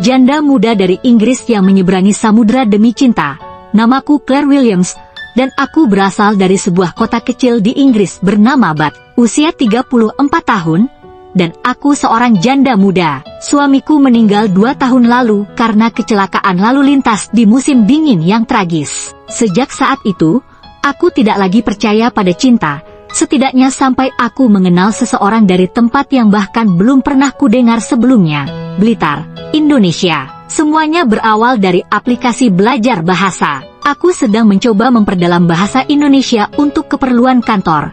janda muda dari Inggris yang menyeberangi samudera demi cinta. Namaku Claire Williams, dan aku berasal dari sebuah kota kecil di Inggris bernama Bath. Usia 34 tahun, dan aku seorang janda muda. Suamiku meninggal 2 tahun lalu karena kecelakaan lalu lintas di musim dingin yang tragis. Sejak saat itu, aku tidak lagi percaya pada cinta, setidaknya sampai aku mengenal seseorang dari tempat yang bahkan belum pernah kudengar sebelumnya, Blitar, Indonesia. Semuanya berawal dari aplikasi belajar bahasa. Aku sedang mencoba memperdalam bahasa Indonesia untuk keperluan kantor,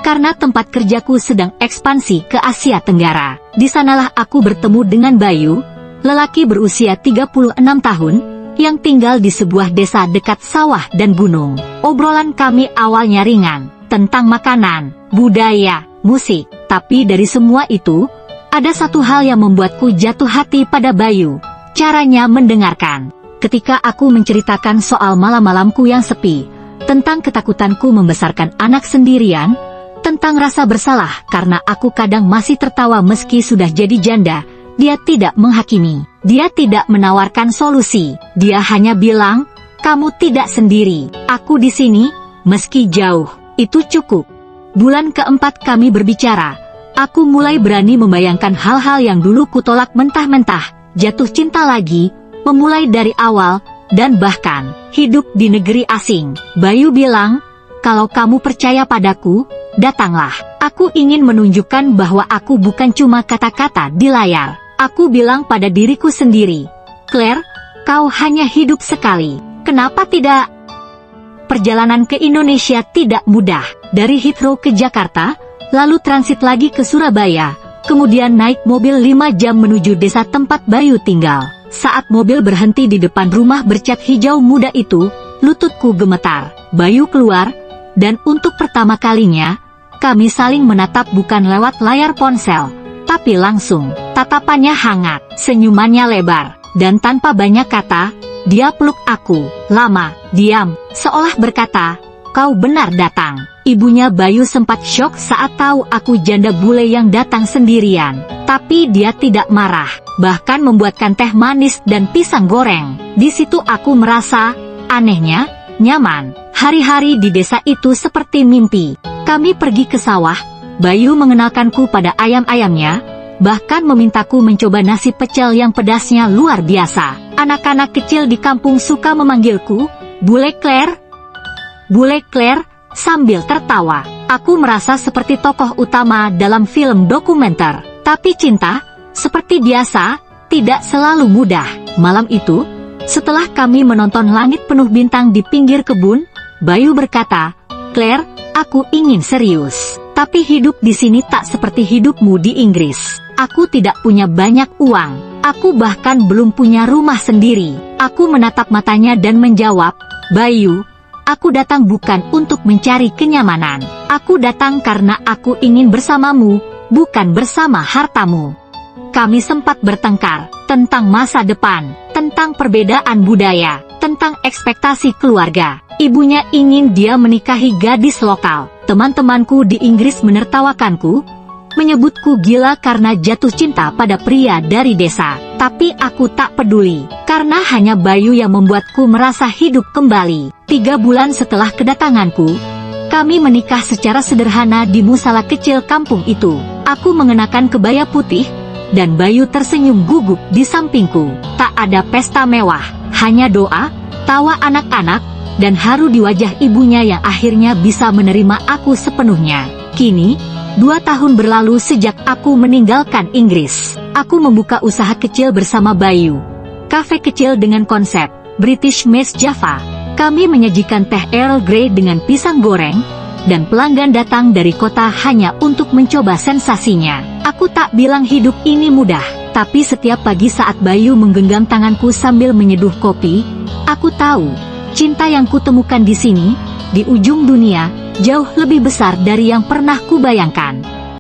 karena tempat kerjaku sedang ekspansi ke Asia Tenggara. Di sanalah aku bertemu dengan Bayu, lelaki berusia 36 tahun, yang tinggal di sebuah desa dekat sawah dan gunung. Obrolan kami awalnya ringan, tentang makanan, budaya, musik. Tapi dari semua itu, ada satu hal yang membuatku jatuh hati pada Bayu. Caranya mendengarkan. Ketika aku menceritakan soal malam-malamku yang sepi, tentang ketakutanku membesarkan anak sendirian, tentang rasa bersalah karena aku kadang masih tertawa meski sudah jadi janda, dia tidak menghakimi. Dia tidak menawarkan solusi. Dia hanya bilang, "Kamu tidak sendiri. Aku di sini, meski jauh." Itu cukup. Bulan keempat kami berbicara. Aku mulai berani membayangkan hal-hal yang dulu kutolak mentah-mentah. Jatuh cinta lagi, memulai dari awal, dan bahkan hidup di negeri asing. Bayu bilang, "Kalau kamu percaya padaku, datanglah." Aku ingin menunjukkan bahwa aku bukan cuma kata-kata di layar. Aku bilang pada diriku sendiri, "Claire, kau hanya hidup sekali. Kenapa tidak?" Perjalanan ke Indonesia tidak mudah. Dari Heathrow ke Jakarta, lalu transit lagi ke Surabaya, kemudian naik mobil 5 jam menuju desa tempat Bayu tinggal. Saat mobil berhenti di depan rumah bercat hijau muda itu, lututku gemetar. Bayu keluar, dan untuk pertama kalinya, kami saling menatap bukan lewat layar ponsel, tapi langsung. Tatapannya hangat, senyumannya lebar, dan tanpa banyak kata, dia peluk aku. Lama, diam, seolah berkata, "Kau benar datang." Ibunya Bayu sempat syok saat tahu aku janda bule yang datang sendirian. Tapi dia tidak marah, bahkan membuatkan teh manis dan pisang goreng. Di situ aku merasa, anehnya, nyaman. Hari-hari di desa itu seperti mimpi. Kami pergi ke sawah, Bayu mengenalkanku pada ayam-ayamnya, bahkan memintaku mencoba nasi pecel yang pedasnya luar biasa. Anak-anak kecil di kampung suka memanggilku, "Bule Claire." "Bule Claire," sambil tertawa. Aku merasa seperti tokoh utama dalam film dokumenter. Tapi cinta, seperti biasa, tidak selalu mudah. Malam itu, setelah kami menonton langit penuh bintang di pinggir kebun, Bayu berkata, "Claire, aku ingin serius. Tapi hidup di sini tak seperti hidupmu di Inggris. Aku tidak punya banyak uang. Aku bahkan belum punya rumah sendiri." Aku menatap matanya dan menjawab, "Bayu, aku datang bukan untuk mencari kenyamanan. Aku datang karena aku ingin bersamamu, bukan bersama hartamu." Kami sempat bertengkar tentang masa depan, tentang perbedaan budaya, tentang ekspektasi keluarga. Ibunya ingin dia menikahi gadis lokal. Teman-temanku di Inggris menertawakanku, menyebutku gila karena jatuh cinta pada pria dari desa. Tapi aku tak peduli, karena hanya Bayu yang membuatku merasa hidup kembali. 3 bulan setelah kedatanganku, kami menikah secara sederhana di musala kecil kampung itu. Aku mengenakan kebaya putih, dan Bayu tersenyum gugup di sampingku. Tak ada pesta mewah, hanya doa, tawa anak-anak, dan haru di wajah ibunya yang akhirnya bisa menerima aku sepenuhnya. Kini, 2 tahun berlalu sejak aku meninggalkan Inggris. Aku membuka usaha kecil bersama Bayu. Kafe kecil dengan konsep British Meets Java. Kami menyajikan teh Earl Grey dengan pisang goreng, dan pelanggan datang dari kota hanya untuk mencoba sensasinya. Aku tak bilang hidup ini mudah, tapi setiap pagi saat Bayu menggenggam tanganku sambil menyeduh kopi, aku tahu, cinta yang kutemukan di sini, di ujung dunia, jauh lebih besar dari yang pernah kubayangkan.